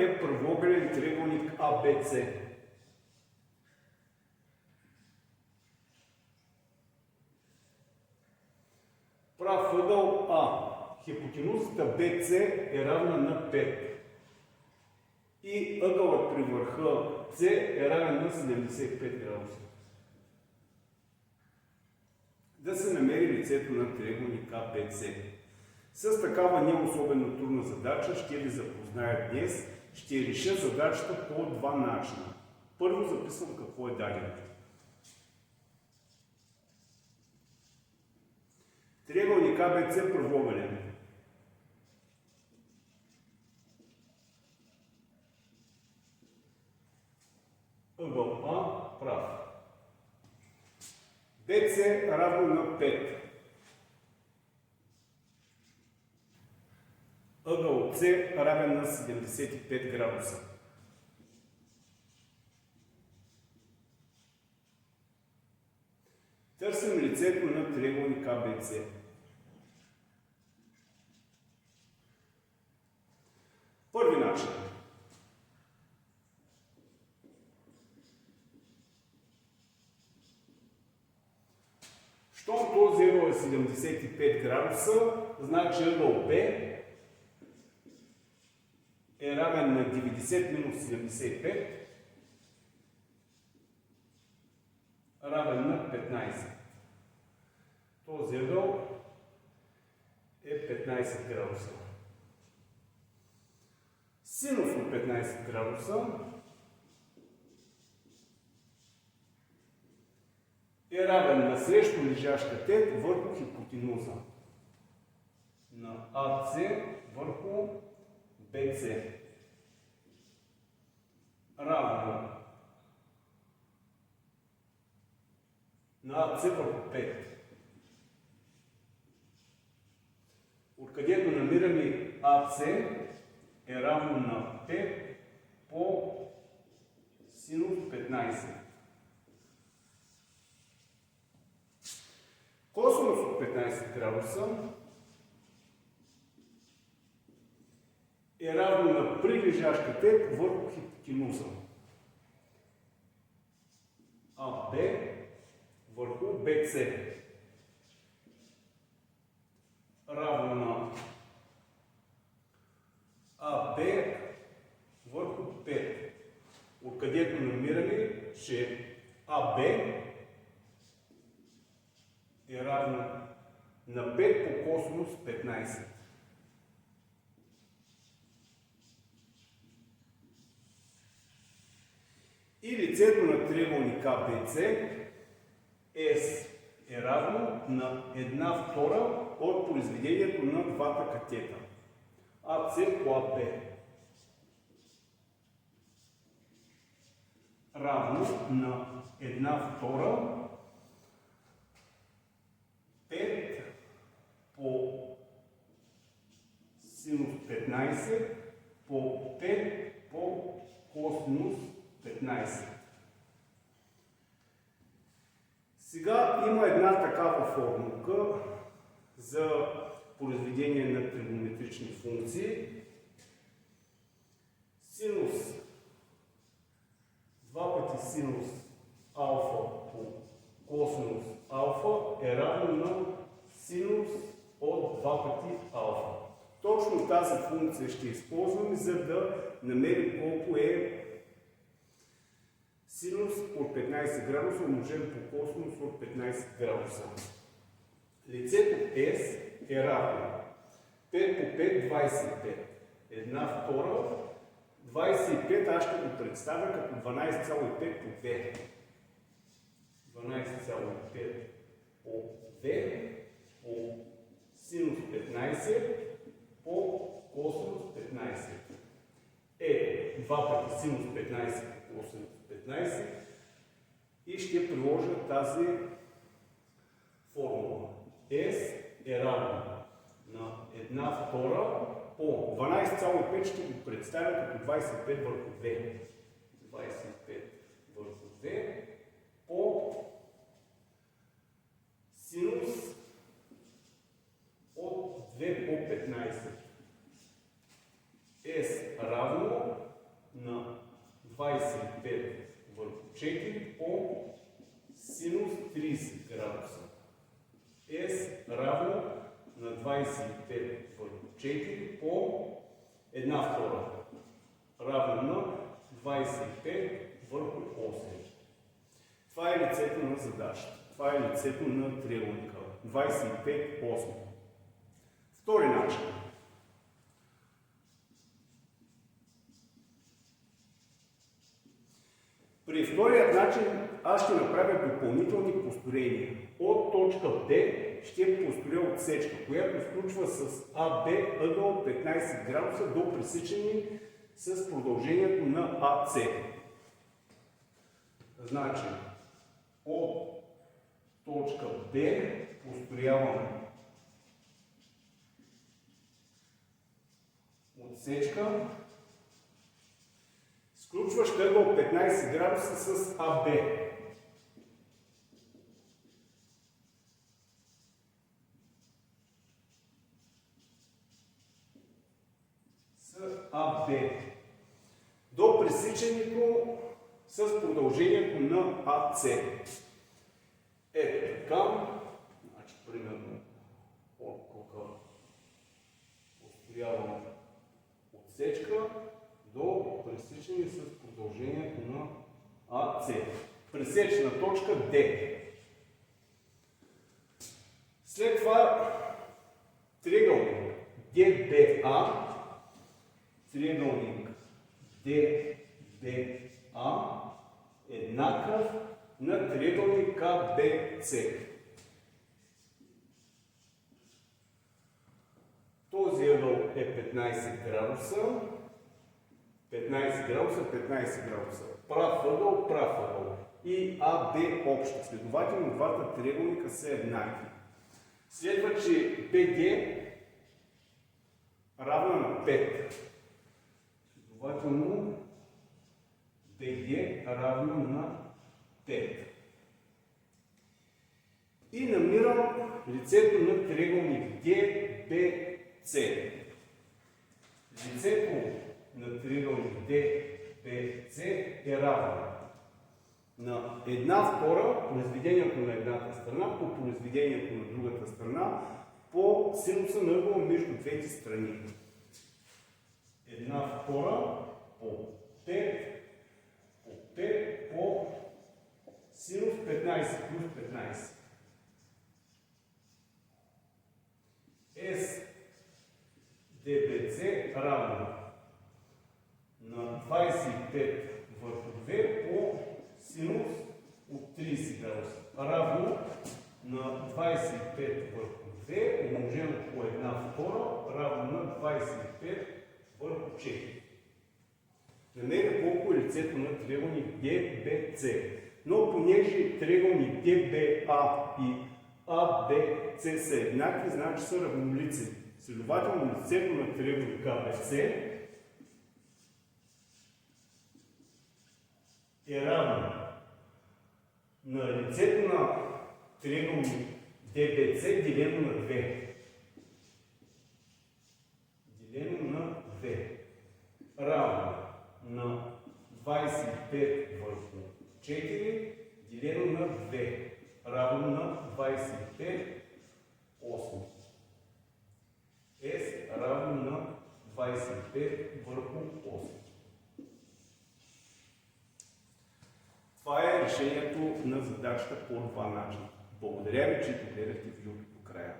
е правоъгълен триъгълник АБЦ. Прав ъгъл А. Хипотенузата BC е равна на 5. И ъгълът при върха C е равен на 75 градуса. Да се намери лицето на триъгълника ABC. С такава не особено трудна задача ще ви запозная днес. Ще реша задачата по два начина. Първо записвам какво е дадено. Триъгълник ABC правоъгълен. Ъгъл А прав. BC равно на 5. Ъгъл С равен на 75 градуса. Търсим лицето на триъгълник ABC. Първи начин. Щом този ъгъл е 75 градуса, значи ъгъл Б е равен на 90 минус 75, равен на 15. Този ъгъл е 15 градуса. Синус от 15 градуса е равен на срещу лежащ катет върху хипотенуза на АС върху БС. Равно на АС върху 5. Откъдето намираме АС е равно на 5 по синус 15. Косинус от 15 градуса е равно на прилежащ катет върху хипотенуза АБ върху БС. Равно на АБ върху 5. Откъдето намираме, че АБ е равно на 5 по косинус 15. И лицето на триъгълника ABC S е равно на 1/2 от произведението на двата катета AC по AB. Равно на 1/2 5 по синус 15 по 5 по косинус 15. Сега има една такава формулка за произведение на тригонометрични функции. Синус 2 пъти синус алфа по косинус алфа е равно на синус от 2 пъти алфа. Точно тази функция ще използваме, за да намерим колко е синус от 15 градуса умножен по косинус от 15 градуса. Лицето S е равно 5 по 5 25. 1/2 25 аз ще го представя като 12,5 по 2. 12,5 по 2 по синус 15 по косинус 15. Ето, 2 пъти синус 15 по косинус 15 и ще приложа тази формула. S е равно на 1/2 по 12,5 ще го представя като 25 върху 2. 25 върху 2 по синус от 2 по 15. S равно на 25 върху 4 по синус 30 градуса. S равно на 25 върху 4 по 1/2 равно на 25 върху 8. Това е лицето на задачата. Това е лицето на триъгълника. 25, 8. Втори начин. При вторият начин аз ще направя допълнителни построения. От точка B ще построя отсечка, която включва с АБ ъгъл 15 градуса до пресичане с продължението на АЦ. Значи, от точка B построявам отсечка, сключващ ъгъл 15 градуса с АБ. С АБ. До пресичането с продължението на АЦ. Ето така. Значи, примерно, от тук построявам отсечка до пресичане с продължението на АЦ. Пресечна точка D. След това триъгълник DBA, триъгълник DBA еднакъв на триъгълник ABC. Този ъгъл е 15 градуса. 15 градуса, 15 градуса. Прав ъгъл, прав ъгъл. И АБ общо. Следователно, двата триъгълника са еднакви. Следва, че BG равна на 5. Следователно, BG равна на 5. И намирам лицето на триъгълник DBC. Лицето на триъгълник DBC е равно на 1/2 произведението на едната страна по произведението на другата страна по синуса на ъгъла между двете страни. 1/2 по 5 по 5 по синус 15 плюс 15. S DBC равно на 25 върху 2 по синус от 30 градуса. Равно на 25 върху 2 умножено по 1/2 равно на 25 върху 4. Намеря колко е лицето на триъгълник DBC. Но понеже триъгълник DBA и ABC са еднакви, значи са равнолици. Следователно, лицето на триъгълник ABC е равно на лицето на триъгълник DBC делено на 2. Делено на 2. Равно на 25 върху 4 делено на 2. Равно на 25 8. S равно на 25 върху 8. Това е решението на задачата по два начина. Благодаря ви, че гледахте видеото до края.